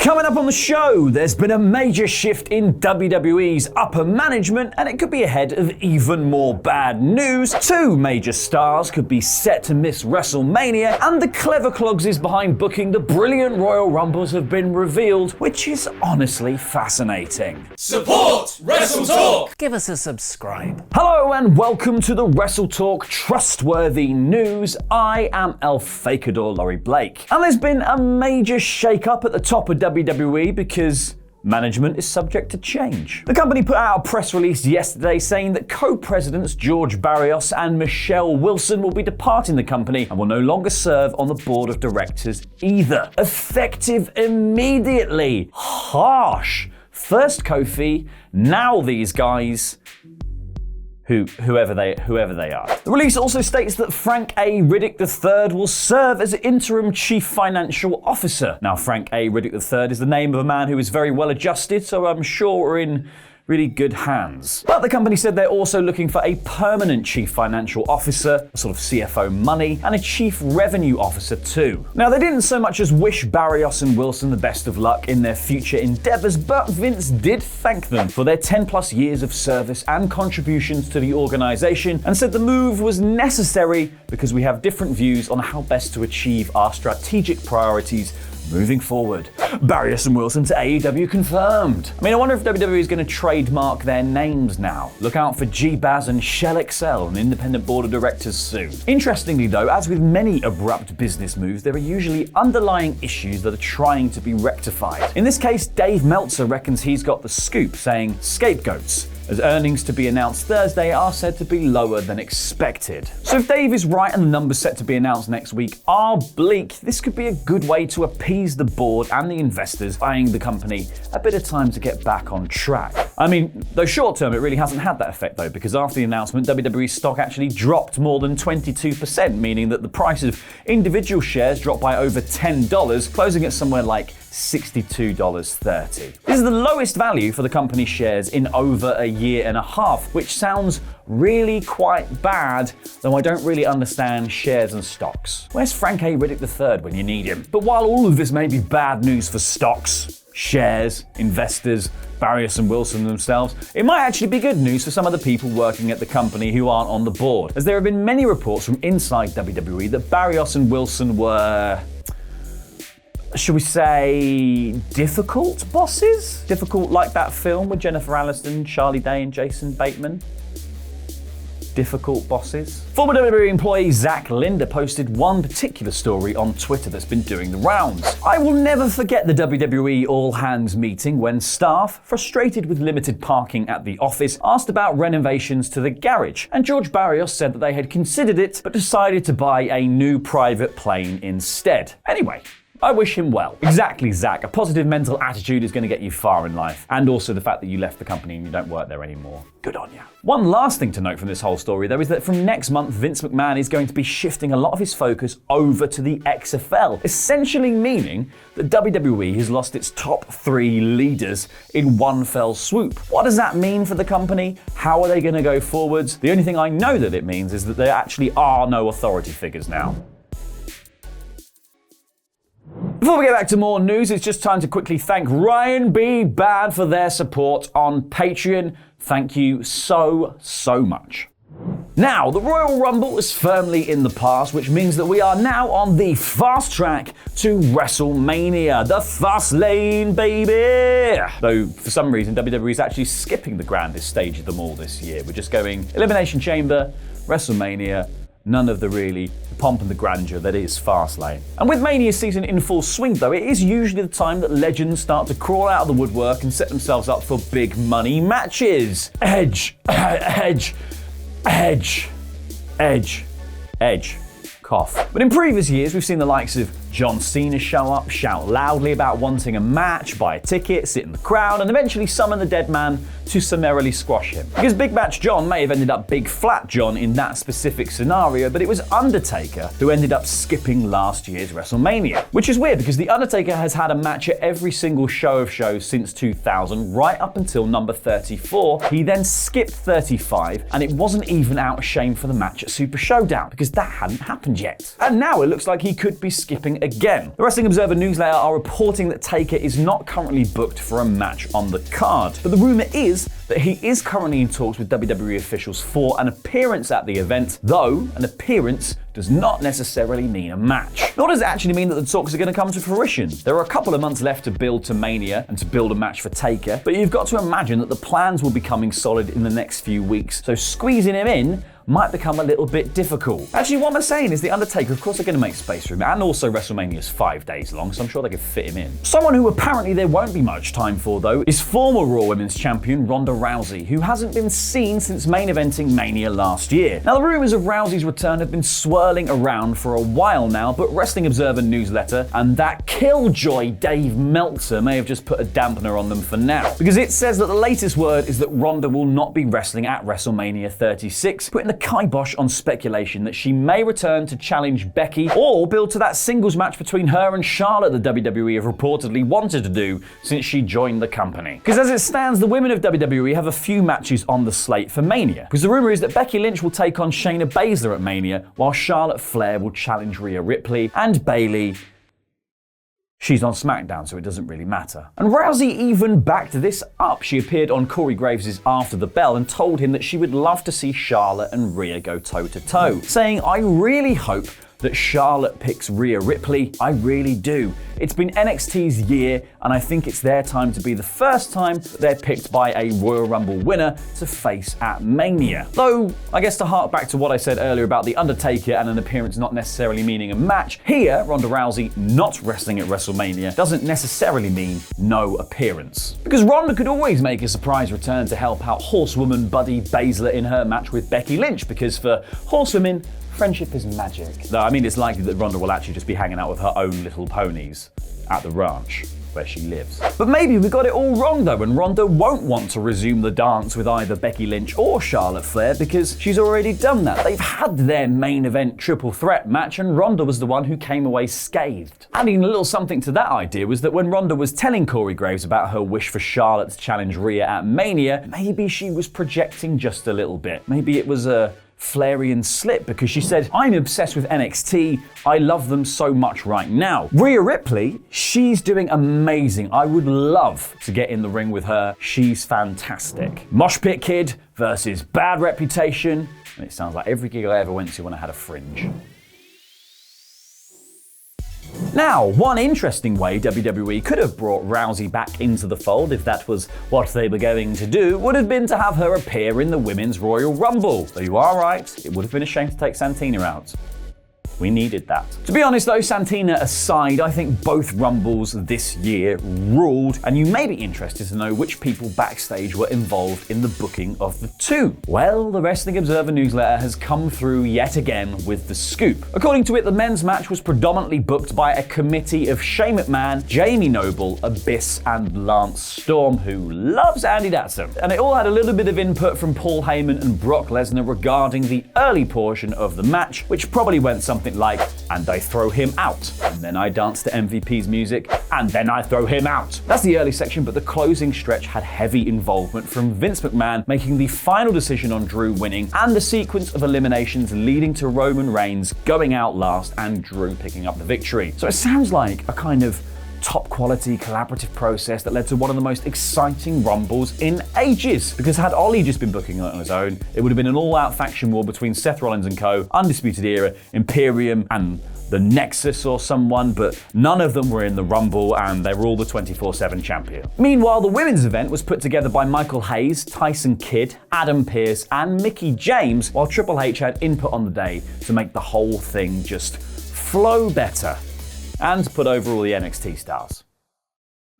Coming up on the show, there's been a major shift in WWE's upper management, and it could be ahead of even more bad news. Two major stars could be set to miss WrestleMania, and the clever clogsies behind booking the brilliant Royal Rumbles have been revealed, which is honestly fascinating. Support WrestleTalk! Give us a subscribe. Hello and welcome to the WrestleTalk Trustworthy News. I am El Fakador Laurie Blake. And there's been a major shake-up at the top of WWE because management is subject to change. The company put out a press release yesterday saying that co-presidents George Barrios and Michelle Wilson will be departing the company and will no longer serve on the board of directors either. Effective immediately. Harsh. First Kofi, now these guys. Whoever they are. The release also states that Frank A. Riddick III will serve as interim chief financial officer. Now, Frank A. Riddick III is the name of a man who is very well adjusted, so I'm sure we're in really good hands. But the company said they're also looking for a permanent chief financial officer, a sort of CFO money, and a chief revenue officer too. Now, they didn't so much as wish Barrios and Wilson the best of luck in their future endeavors, but Vince did thank them for their 10 plus years of service and contributions to the organization, and said the move was necessary because we have different views on how best to achieve our strategic priorities moving forward. Barrios and Wilson to AEW confirmed. I wonder if WWE is going to trademark their names now. Look out for G-Baz and Shell XL, an independent board of directors soon. Interestingly though, as with many abrupt business moves, there are usually underlying issues that are trying to be rectified. In this case, Dave Meltzer reckons he's got the scoop, saying scapegoats, as earnings to be announced Thursday are said to be lower than expected. So if Dave is right and the numbers set to be announced next week are bleak, this could be a good way to appease the board and the investors, buying the company a bit of time to get back on track. Though short term, it really hasn't had that effect though, because after the announcement, WWE stock actually dropped more than 22%, meaning that the price of individual shares dropped by over $10, closing at somewhere like $62.30. This is the lowest value for the company's shares in over a year and a half, which sounds really quite bad, though I don't really understand shares and stocks. Where's Frank A. Riddick III when you need him? But while all of this may be bad news for stocks, shares, investors, Barrios and Wilson themselves, it might actually be good news for some of the people working at the company who aren't on the board, as there have been many reports from inside WWE that Barrios and Wilson were, should we say, difficult bosses? Difficult like that film with Jennifer Aniston, Charlie Day and Jason Bateman? Difficult bosses? Former WWE employee Zach Linder posted one particular story on Twitter that's been doing the rounds. I will never forget the WWE all-hands meeting when staff, frustrated with limited parking at the office, asked about renovations to the garage, and George Barrios said that they had considered it but decided to buy a new private plane instead. Anyway, I wish him well. Exactly, Zach. A positive mental attitude is going to get you far in life. And also the fact that you left the company and you don't work there anymore. Good on you. One last thing to note from this whole story, though, is that from next month, Vince McMahon is going to be shifting a lot of his focus over to the XFL, essentially meaning that WWE has lost its top 3 leaders in one fell swoop. What does that mean for the company? How are they going to go forwards? The only thing I know that it means is that there actually are no authority figures now. Before we get back to more news, it's just time to quickly thank Ryan B. Bad for their support on Patreon. Thank you so much. Now, the Royal Rumble is firmly in the past, which means that we are now on the fast track to WrestleMania. The fast lane, baby! Though, for some reason, WWE is actually skipping the grandest stage of them all this year. We're just going Elimination Chamber, WrestleMania, none of the really pomp and the grandeur that is Fastlane. And with Mania season in full swing though, it is usually the time that legends start to crawl out of the woodwork and set themselves up for big money matches. Edge, cough. But in previous years, we've seen the likes of John Cena show up, shout loudly about wanting a match, buy a ticket, sit in the crowd, and eventually summon the dead man to summarily squash him. Because Big Match John may have ended up Big Flat John in that specific scenario, but it was Undertaker who ended up skipping last year's WrestleMania. Which is weird because The Undertaker has had a match at every single show of shows since 2000, right up until number 34. He then skipped 35, and it wasn't even out of shame for the match at Super Showdown, because that hadn't happened yet. And now it looks like he could be skipping wrestling again. The Wrestling Observer newsletter are reporting that Taker is not currently booked for a match on the card, but the rumor is that he is currently in talks with WWE officials for an appearance at the event, though an appearance does not necessarily mean a match. Nor does it actually mean that the talks are going to come to fruition. There are a couple of months left to build to Mania and to build a match for Taker, but you've got to imagine that the plans will be coming solid in the next few weeks, so squeezing him in might become a little bit difficult. Actually, what I'm saying is the Undertaker, of course, they're going to make space for him, and also WrestleMania is 5 days long, so I'm sure they could fit him in. Someone who apparently there won't be much time for, though, is former Raw Women's Champion Ronda Rousey, who hasn't been seen since main eventing Mania last year. Now, the rumors of Rousey's return have been swirling around for a while now, but Wrestling Observer newsletter and that killjoy Dave Meltzer may have just put a dampener on them for now, because it says that the latest word is that Ronda will not be wrestling at WrestleMania 36, putting the kibosh on speculation that she may return to challenge Becky or build to that singles match between her and Charlotte the WWE have reportedly wanted to do since she joined the company. Because as it stands, the women of WWE have a few matches on the slate for Mania, because the rumor is that Becky Lynch will take on Shayna Baszler at Mania, while Charlotte Flair will challenge Rhea Ripley, and Bayley, she's on SmackDown, so it doesn't really matter. And Rousey even backed this up. She appeared on Corey Graves' After the Bell and told him that she would love to see Charlotte and Rhea go toe-to-toe, saying, "I really hope that Charlotte picks Rhea Ripley. I really do. It's been NXT's year, and I think it's their time to be the first time that they're picked by a Royal Rumble winner to face at Mania." Though, I guess to hark back to what I said earlier about The Undertaker and an appearance not necessarily meaning a match, here, Ronda Rousey not wrestling at WrestleMania doesn't necessarily mean no appearance. Because Ronda could always make a surprise return to help out horsewoman Buddy Baszler in her match with Becky Lynch, because for horsewomen, friendship is magic. Though, I mean, it's likely that Ronda will actually just be hanging out with her own little ponies at the ranch where she lives. But maybe we got it all wrong though, and Ronda won't want to resume the dance with either Becky Lynch or Charlotte Flair because she's already done that. They've had their main event triple threat match, and Ronda was the one who came away scathed. Adding a little something to that idea was that when Ronda was telling Corey Graves about her wish for Charlotte to challenge Rhea at Mania, maybe she was projecting just a little bit. Maybe it was a Flairian slip, because she said, "I'm obsessed with NXT. I love them so much right now." Rhea Ripley, she's doing amazing. I would love to get in the ring with her. She's fantastic. Mosh Pit Kid versus Bad Reputation. And it sounds like every gig I ever went to when I had a fringe. Now, one interesting way WWE could have brought Rousey back into the fold, if that was what they were going to do, would have been to have her appear in the Women's Royal Rumble. Though you are right, it would have been a shame to take Santina out. We needed that. To be honest though, Santina aside, I think both Rumbles this year ruled, and you may be interested to know which people backstage were involved in the booking of the two. Well, the Wrestling Observer newsletter has come through yet again with the scoop. According to it, the men's match was predominantly booked by a committee of Shane McMahon, Jamie Noble, Abyss, and Lance Storm, who loves Andy Datson. And it all had a little bit of input from Paul Heyman and Brock Lesnar regarding the early portion of the match, which probably went something like, "And I throw him out, and then I dance to MVP's music, and then I throw him out." That's the early section, but the closing stretch had heavy involvement from Vince McMahon making the final decision on Drew winning, and the sequence of eliminations leading to Roman Reigns going out last and Drew picking up the victory. So it sounds like a kind of top quality collaborative process that led to one of the most exciting Rumbles in ages. Because had Ollie just been booking it on his own, it would have been an all-out faction war between Seth Rollins and co, Undisputed Era, Imperium, and the Nexus or someone, but none of them were in the Rumble, and they were all the 24/7 champion. Meanwhile, the women's event was put together by Michael Hayes, Tyson Kidd, Adam Pearce, and Mickie James, while Triple H had input on the day to make the whole thing just flow better and put over all the NXT stars.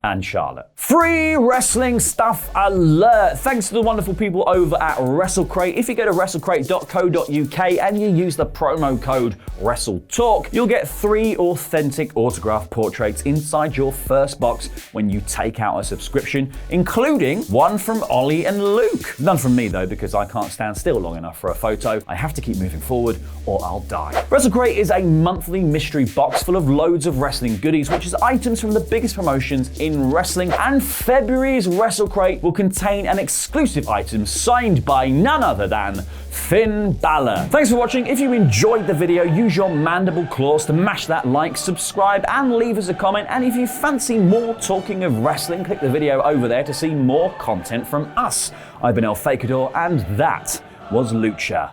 And Charlotte. Free wrestling stuff alert! Thanks to the wonderful people over at WrestleCrate. If you go to wrestlecrate.co.uk and you use the promo code WrestleTalk, you'll get 3 authentic autographed portraits inside your first box when you take out a subscription, including one from Ollie and Luke. None from me though, because I can't stand still long enough for a photo. I have to keep moving forward or I'll die. WrestleCrate is a monthly mystery box full of loads of wrestling goodies, which is items from the biggest promotions in in wrestling, and February's Wrestle Crate will contain an exclusive item signed by none other than Finn Balor. Thanks for watching. If you enjoyed the video, use your mandible claws to mash that like, subscribe, and leave us a comment. And if you fancy more talking of wrestling, click the video over there to see more content from us. I've been El Fakador, and that was Lucha.